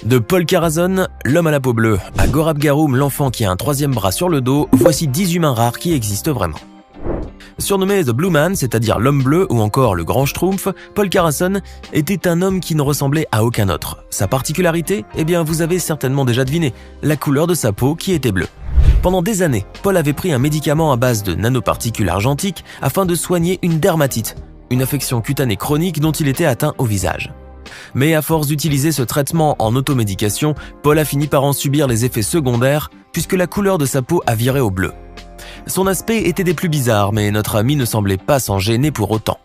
De Paul Carazon, l'homme à la peau bleue, à Gorab Garoum, l'enfant qui a un troisième bras sur le dos, voici 10 humains rares qui existent vraiment. Surnommé The Blue Man, c'est-à-dire l'homme bleu ou encore le grand Schtroumpf, Paul Carazon était un homme qui ne ressemblait à aucun autre. Sa particularité, vous avez certainement déjà deviné, la couleur de sa peau qui était bleue. Pendant des années, Paul avait pris un médicament à base de nanoparticules argentiques afin de soigner une dermatite, une affection cutanée chronique dont il était atteint au visage. Mais à force d'utiliser ce traitement en automédication, Paul a fini par en subir les effets secondaires puisque la couleur de sa peau a viré au bleu. Son aspect était des plus bizarres, mais notre ami ne semblait pas s'en gêner pour autant.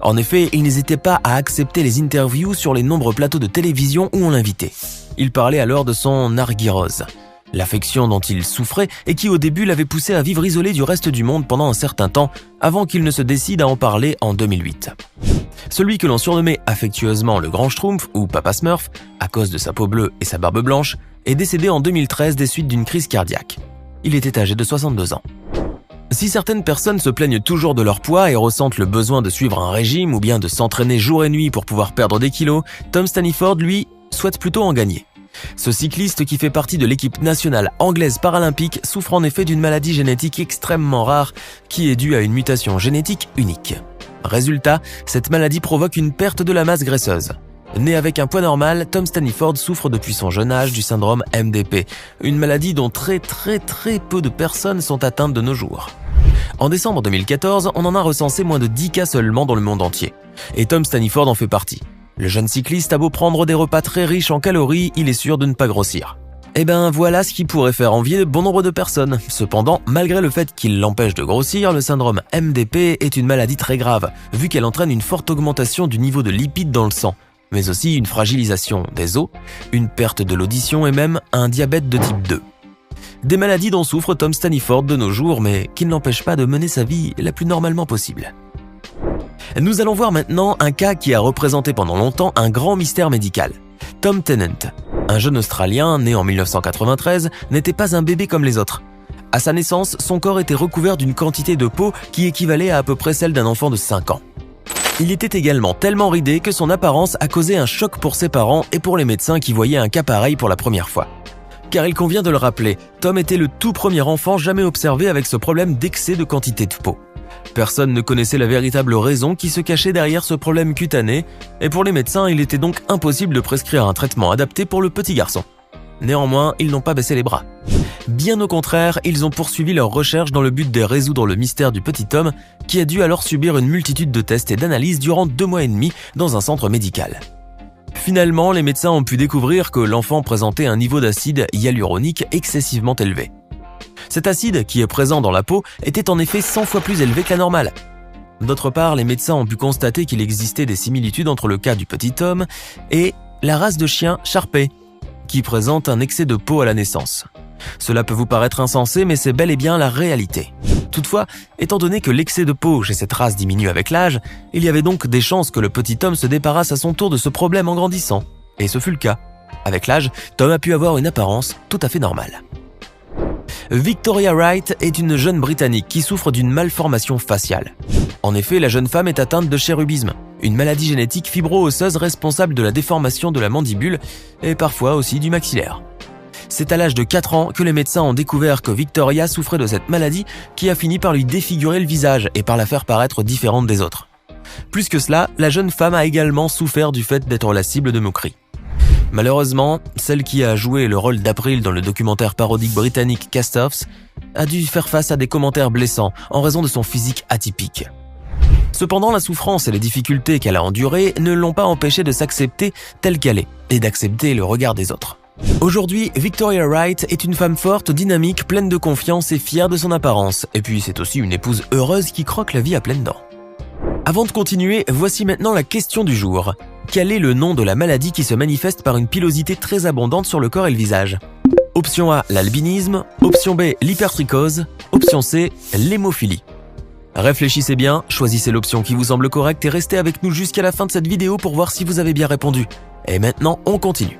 En effet, il n'hésitait pas à accepter les interviews sur les nombreux plateaux de télévision où on l'invitait. Il parlait alors de son argyrose, l'affection dont il souffrait et qui au début l'avait poussé à vivre isolé du reste du monde pendant un certain temps avant qu'il ne se décide à en parler en 2008. Celui que l'on surnommait affectueusement le grand Schtroumpf ou Papa Smurf, à cause de sa peau bleue et sa barbe blanche, est décédé en 2013 des suites d'une crise cardiaque. Il était âgé de 62 ans. Si certaines personnes se plaignent toujours de leur poids et ressentent le besoin de suivre un régime ou bien de s'entraîner jour et nuit pour pouvoir perdre des kilos, Tom Staniford, lui, souhaite plutôt en gagner. Ce cycliste qui fait partie de l'équipe nationale anglaise paralympique souffre en effet d'une maladie génétique extrêmement rare qui est due à une mutation génétique unique. Résultat, cette maladie provoque une perte de la masse graisseuse. Né avec un poids normal, Tom Staniford souffre depuis son jeune âge du syndrome MDP, une maladie dont très peu de personnes sont atteintes de nos jours. En décembre 2014, on en a recensé moins de 10 cas seulement dans le monde entier. Et Tom Staniford en fait partie. Le jeune cycliste a beau prendre des repas très riches en calories, il est sûr de ne pas grossir. Voilà ce qui pourrait faire envier de bon nombre de personnes. Cependant, malgré le fait qu'il l'empêche de grossir, le syndrome MDP est une maladie très grave, vu qu'elle entraîne une forte augmentation du niveau de lipides dans le sang, mais aussi une fragilisation des os, une perte de l'audition et même un diabète de type 2. Des maladies dont souffre Tom Staniford de nos jours, mais qui ne l'empêchent pas de mener sa vie la plus normalement possible. Nous allons voir maintenant un cas qui a représenté pendant longtemps un grand mystère médical. Tom Tennant, un jeune Australien né en 1993, n'était pas un bébé comme les autres. À sa naissance, son corps était recouvert d'une quantité de peau qui équivalait à peu près celle d'un enfant de 5 ans. Il était également tellement ridé que son apparence a causé un choc pour ses parents et pour les médecins qui voyaient un cas pareil pour la première fois. Car il convient de le rappeler, Tom était le tout premier enfant jamais observé avec ce problème d'excès de quantité de peau. Personne ne connaissait la véritable raison qui se cachait derrière ce problème cutané, et pour les médecins, il était donc impossible de prescrire un traitement adapté pour le petit garçon. Néanmoins, ils n'ont pas baissé les bras. Bien au contraire, ils ont poursuivi leurs recherches dans le but de résoudre le mystère du petit Tom, qui a dû alors subir une multitude de tests et d'analyses durant 2 mois et demi dans un centre médical. Finalement, les médecins ont pu découvrir que l'enfant présentait un niveau d'acide hyaluronique excessivement élevé. Cet acide, qui est présent dans la peau, était en effet 100 fois plus élevé que la normale. D'autre part, les médecins ont pu constater qu'il existait des similitudes entre le cas du petit Tom et la race de chien Sharpei, qui présente un excès de peau à la naissance. Cela peut vous paraître insensé, mais c'est bel et bien la réalité. Toutefois, étant donné que l'excès de peau chez cette race diminue avec l'âge, il y avait donc des chances que le petit Tom se débarrasse à son tour de ce problème en grandissant. Et ce fut le cas. Avec l'âge, Tom a pu avoir une apparence tout à fait normale. Victoria Wright est une jeune Britannique qui souffre d'une malformation faciale. En effet, la jeune femme est atteinte de chérubisme, une maladie génétique fibro-osseuse responsable de la déformation de la mandibule et parfois aussi du maxillaire. C'est à l'âge de 4 ans que les médecins ont découvert que Victoria souffrait de cette maladie qui a fini par lui défigurer le visage et par la faire paraître différente des autres. Plus que cela, la jeune femme a également souffert du fait d'être la cible de moqueries. Malheureusement, celle qui a joué le rôle d'April dans le documentaire parodique britannique Cast-Offs a dû faire face à des commentaires blessants en raison de son physique atypique. Cependant, la souffrance et les difficultés qu'elle a endurées ne l'ont pas empêchée de s'accepter telle qu'elle est et d'accepter le regard des autres. Aujourd'hui, Victoria Wright est une femme forte, dynamique, pleine de confiance et fière de son apparence. Et puis c'est aussi une épouse heureuse qui croque la vie à pleines dents. Avant de continuer, voici maintenant la question du jour. Quel est le nom de la maladie qui se manifeste par une pilosité très abondante sur le corps et le visage? Option A, l'albinisme. Option B, l'hypertrichose. Option C, l'hémophilie. Réfléchissez bien, choisissez l'option qui vous semble correcte et restez avec nous jusqu'à la fin de cette vidéo pour voir si vous avez bien répondu. Et maintenant, on continue.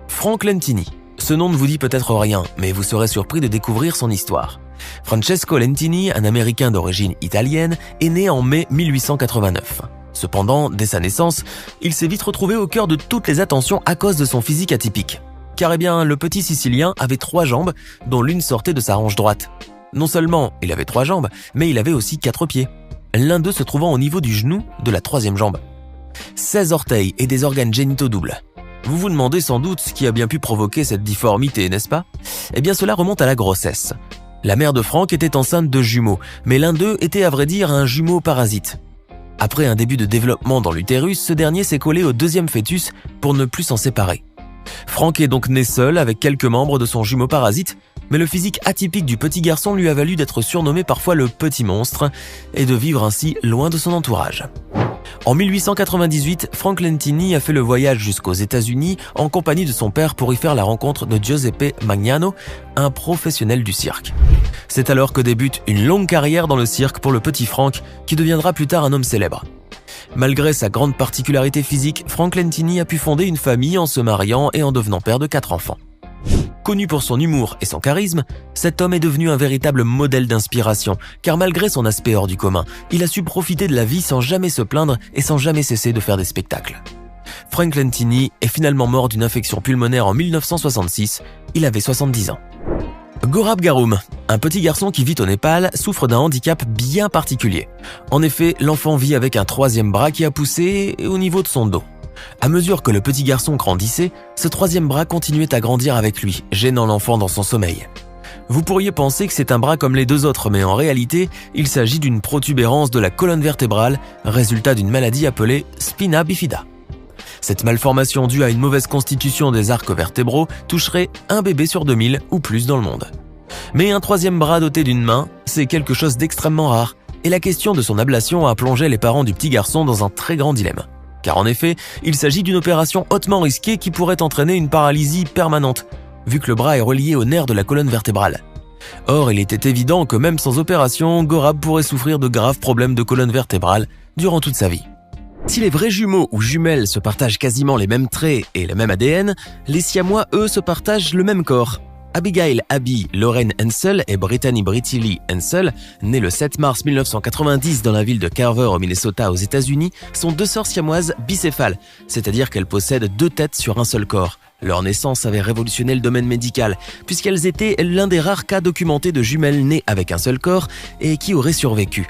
Frank Lentini. Ce nom ne vous dit peut-être rien, mais vous serez surpris de découvrir son histoire. Francesco Lentini, un Américain d'origine italienne, est né en mai 1889. Cependant, dès sa naissance, il s'est vite retrouvé au cœur de toutes les attentions à cause de son physique atypique. Car le petit Sicilien avait 3 jambes, dont l'une sortait de sa hanche droite. Non seulement il avait 3 jambes, mais il avait aussi 4 pieds, l'un d'eux se trouvant au niveau du genou de la 3e jambe. 16 orteils et des organes génitaux doubles. Vous vous demandez sans doute ce qui a bien pu provoquer cette difformité, n'est-ce pas? Eh bien cela remonte à la grossesse. La mère de Frank était enceinte de jumeaux, mais l'un d'eux était à vrai dire un jumeau parasite. Après un début de développement dans l'utérus, ce dernier s'est collé au 2e fœtus pour ne plus s'en séparer. Frank est donc né seul avec quelques membres de son jumeau parasite, mais le physique atypique du petit garçon lui a valu d'être surnommé parfois le petit monstre et de vivre ainsi loin de son entourage. En 1898, Frank Lentini a fait le voyage jusqu'aux États-Unis en compagnie de son père pour y faire la rencontre de Giuseppe Magnano, un professionnel du cirque. C'est alors que débute une longue carrière dans le cirque pour le petit Frank, qui deviendra plus tard un homme célèbre. Malgré sa grande particularité physique, Frank Lentini a pu fonder une famille en se mariant et en devenant père de 4 enfants. Connu pour son humour et son charisme, cet homme est devenu un véritable modèle d'inspiration, car malgré son aspect hors du commun, il a su profiter de la vie sans jamais se plaindre et sans jamais cesser de faire des spectacles. Frank Lentini est finalement mort d'une infection pulmonaire en 1966, il avait 70 ans. Gorab Garoum, un petit garçon qui vit au Népal, souffre d'un handicap bien particulier. En effet, l'enfant vit avec un 3e bras qui a poussé au niveau de son dos. À mesure que le petit garçon grandissait, ce 3e bras continuait à grandir avec lui, gênant l'enfant dans son sommeil. Vous pourriez penser que c'est un bras comme les 2 autres, mais en réalité, il s'agit d'une protubérance de la colonne vertébrale, résultat d'une maladie appelée spina bifida. Cette malformation due à une mauvaise constitution des arcs vertébraux toucherait un bébé sur 2000 ou plus dans le monde. Mais un 3e bras doté d'une main, c'est quelque chose d'extrêmement rare, et la question de son ablation a plongé les parents du petit garçon dans un très grand dilemme. Car en effet, il s'agit d'une opération hautement risquée qui pourrait entraîner une paralysie permanente, vu que le bras est relié au nerf de la colonne vertébrale. Or, il était évident que même sans opération, Gorab pourrait souffrir de graves problèmes de colonne vertébrale durant toute sa vie. Si les vrais jumeaux ou jumelles se partagent quasiment les mêmes traits et le même ADN, les siamois, eux, se partagent le même corps. Abigail Abby Lorraine Hensel et Brittany Britty Lee Hensel, nées le 7 mars 1990 dans la ville de Carver au Minnesota aux États-Unis, sont 2 sœurs siamoises bicéphales, c'est-à-dire qu'elles possèdent 2 têtes sur un seul corps. Leur naissance avait révolutionné le domaine médical, puisqu'elles étaient l'un des rares cas documentés de jumelles nées avec un seul corps et qui auraient survécu.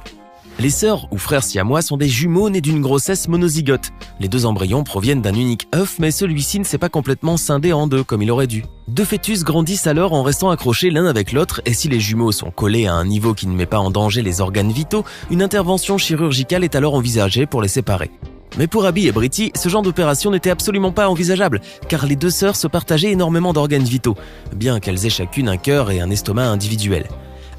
Les sœurs ou frères siamois sont des jumeaux nés d'une grossesse monozygote. Les 2 embryons proviennent d'un unique œuf, mais celui-ci ne s'est pas complètement scindé en 2 comme il aurait dû. 2 fœtus grandissent alors en restant accrochés l'un avec l'autre, et si les jumeaux sont collés à un niveau qui ne met pas en danger les organes vitaux, une intervention chirurgicale est alors envisagée pour les séparer. Mais pour Abby et Britty, ce genre d'opération n'était absolument pas envisageable, car les 2 sœurs se partageaient énormément d'organes vitaux, bien qu'elles aient chacune un cœur et un estomac individuels.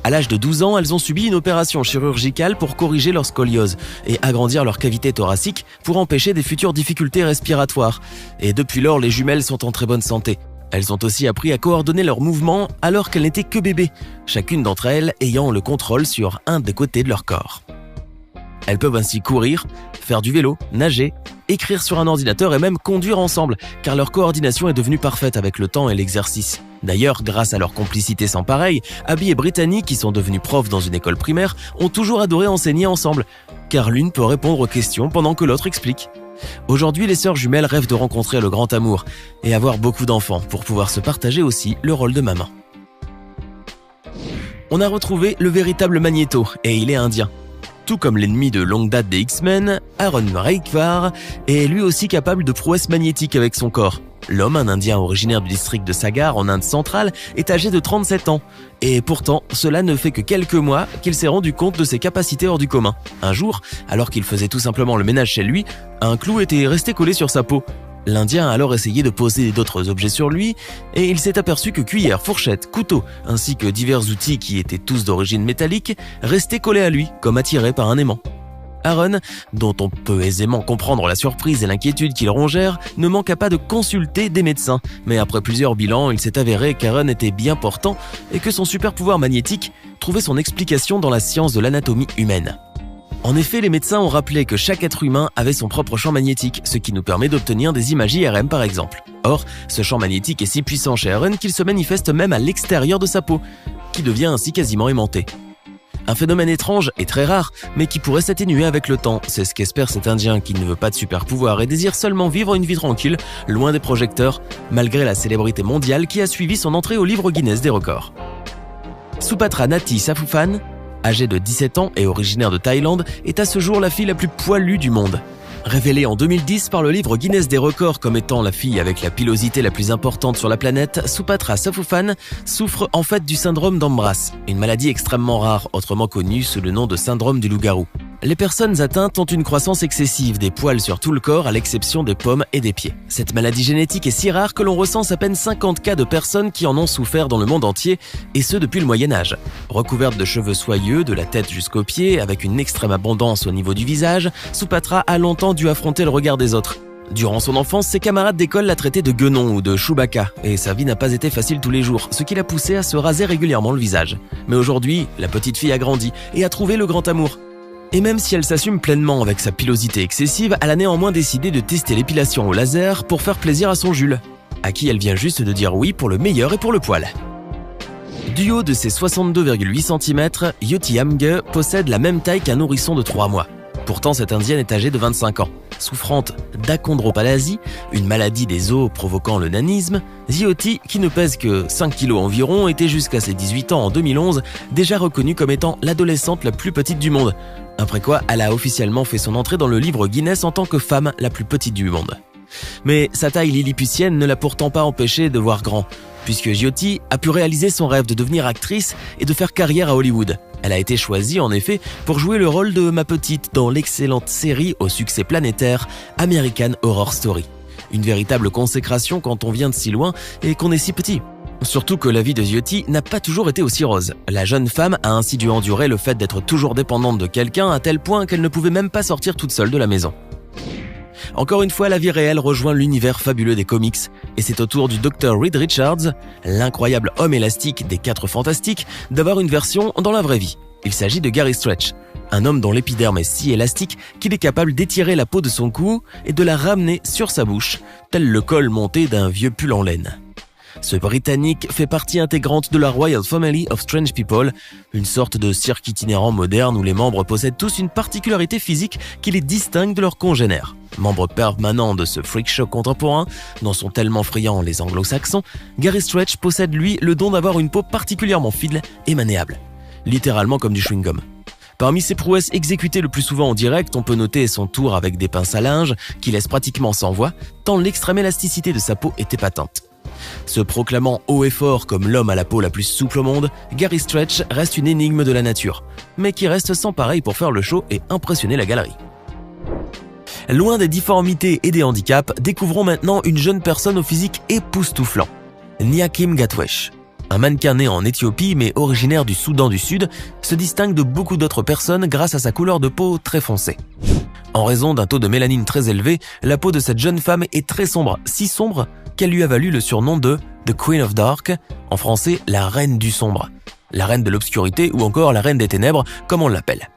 À l'âge de 12 ans, elles ont subi une opération chirurgicale pour corriger leur scoliose et agrandir leur cavité thoracique pour empêcher des futures difficultés respiratoires. Et depuis lors, les jumelles sont en très bonne santé. Elles ont aussi appris à coordonner leurs mouvements alors qu'elles n'étaient que bébés, chacune d'entre elles ayant le contrôle sur un des côtés de leur corps. Elles peuvent ainsi courir, faire du vélo, nager, écrire sur un ordinateur et même conduire ensemble, car leur coordination est devenue parfaite avec le temps et l'exercice. D'ailleurs, grâce à leur complicité sans pareille, Abby et Brittany, qui sont devenues profs dans une école primaire, ont toujours adoré enseigner ensemble, car l'une peut répondre aux questions pendant que l'autre explique. Aujourd'hui, les sœurs jumelles rêvent de rencontrer le grand amour et avoir beaucoup d'enfants pour pouvoir se partager aussi le rôle de maman. On a retrouvé le véritable Magnéto, et il est indien. Tout comme l'ennemi de longue date des X-Men, Aaron Raikvar est lui aussi capable de prouesses magnétiques avec son corps. L'homme, un Indien originaire du district de Sagar en Inde centrale, est âgé de 37 ans. Et pourtant, cela ne fait que quelques mois qu'il s'est rendu compte de ses capacités hors du commun. Un jour, alors qu'il faisait tout simplement le ménage chez lui, un clou était resté collé sur sa peau. L'Indien a alors essayé de poser d'autres objets sur lui et il s'est aperçu que cuillères, fourchettes, couteaux ainsi que divers outils qui étaient tous d'origine métallique restaient collés à lui comme attirés par un aimant. Aaron, dont on peut aisément comprendre la surprise et l'inquiétude qu'il rongèrent, ne manqua pas de consulter des médecins. Mais après plusieurs bilans, il s'est avéré qu'Aaron était bien portant et que son super pouvoir magnétique trouvait son explication dans la science de l'anatomie humaine. En effet, les médecins ont rappelé que chaque être humain avait son propre champ magnétique, ce qui nous permet d'obtenir des images IRM par exemple. Or, ce champ magnétique est si puissant chez Aaron qu'il se manifeste même à l'extérieur de sa peau, qui devient ainsi quasiment aimantée. Un phénomène étrange et très rare, mais qui pourrait s'atténuer avec le temps. C'est ce qu'espère cet Indien qui ne veut pas de super pouvoir et désire seulement vivre une vie tranquille, loin des projecteurs, malgré la célébrité mondiale qui a suivi son entrée au livre Guinness des records. Supatra Nati Saphuphan, âgée de 17 ans et originaire de Thaïlande, est à ce jour la fille la plus poilue du monde. Révélée en 2010 par le livre Guinness des records comme étant la fille avec la pilosité la plus importante sur la planète, Supatra Saphuphan souffre en fait du syndrome d'Ambras, une maladie extrêmement rare, autrement connue sous le nom de syndrome du loup-garou. Les personnes atteintes ont une croissance excessive des poils sur tout le corps à l'exception des paumes et des pieds. Cette maladie génétique est si rare que l'on recense à peine 50 cas de personnes qui en ont souffert dans le monde entier, et ce depuis le Moyen-Âge. Recouverte de cheveux soyeux de la tête jusqu'aux pieds, avec une extrême abondance au niveau du visage, Supatra a longtemps dû affronter le regard des autres. Durant son enfance, ses camarades d'école la traitaient de guenon ou de Chewbacca, et sa vie n'a pas été facile tous les jours, ce qui l'a poussée à se raser régulièrement le visage. Mais aujourd'hui, la petite fille a grandi et a trouvé le grand amour. Et même si elle s'assume pleinement avec sa pilosité excessive, elle a néanmoins décidé de tester l'épilation au laser pour faire plaisir à son Jules, à qui elle vient juste de dire oui pour le meilleur et pour le poil. Du haut de ses 62,8 cm, Yoti Amge possède la même taille qu'un nourrisson de 3 mois. Pourtant, cette indienne est âgée de 25 ans. Souffrante d'achondroplasie, une maladie des os provoquant le nanisme, Yoti, qui ne pèse que 5 kg environ, était jusqu'à ses 18 ans en 2011 déjà reconnue comme étant l'adolescente la plus petite du monde. Après quoi, elle a officiellement fait son entrée dans le livre Guinness en tant que femme la plus petite du monde. Mais sa taille lilliputienne ne l'a pourtant pas empêchée de voir grand, puisque Yoti a pu réaliser son rêve de devenir actrice et de faire carrière à Hollywood. Elle a été choisie en effet pour jouer le rôle de ma petite dans l'excellente série au succès planétaire American Horror Story. Une véritable consécration quand on vient de si loin et qu'on est si petit. Surtout que la vie de Yoti n'a pas toujours été aussi rose. La jeune femme a ainsi dû endurer le fait d'être toujours dépendante de quelqu'un à tel point qu'elle ne pouvait même pas sortir toute seule de la maison. Encore une fois, la vie réelle rejoint l'univers fabuleux des comics, et c'est au tour du Dr. Reed Richards, l'incroyable homme élastique des 4 Fantastiques, d'avoir une version dans la vraie vie. Il s'agit de Gary Stretch, un homme dont l'épiderme est si élastique qu'il est capable d'étirer la peau de son cou et de la ramener sur sa bouche, tel le col monté d'un vieux pull en laine. Ce Britannique fait partie intégrante de la Royal Family of Strange People, une sorte de cirque itinérant moderne où les membres possèdent tous une particularité physique qui les distingue de leurs congénères. Membre permanent de ce freak show contemporain, dont sont tellement friands les anglo-saxons, Gary Stretch possède lui le don d'avoir une peau particulièrement fine et maniable, littéralement comme du chewing-gum. Parmi ses prouesses exécutées le plus souvent en direct, on peut noter son tour avec des pinces à linge qui laissent pratiquement sans voix, tant l'extrême élasticité de sa peau est épatante. Se proclamant haut et fort comme l'homme à la peau la plus souple au monde, Gary Stretch reste une énigme de la nature, mais qui reste sans pareil pour faire le show et impressionner la galerie. Loin des difformités et des handicaps, découvrons maintenant une jeune personne au physique époustouflant, Niakim Gatwesh. Un mannequin né en Éthiopie mais originaire du Soudan du Sud, se distingue de beaucoup d'autres personnes grâce à sa couleur de peau très foncée. En raison d'un taux de mélanine très élevé, la peau de cette jeune femme est très sombre, si sombre qu'elle lui a valu le surnom de The Queen of Dark, en français la reine du sombre, la reine de l'obscurité ou encore la reine des ténèbres comme on l'appelle.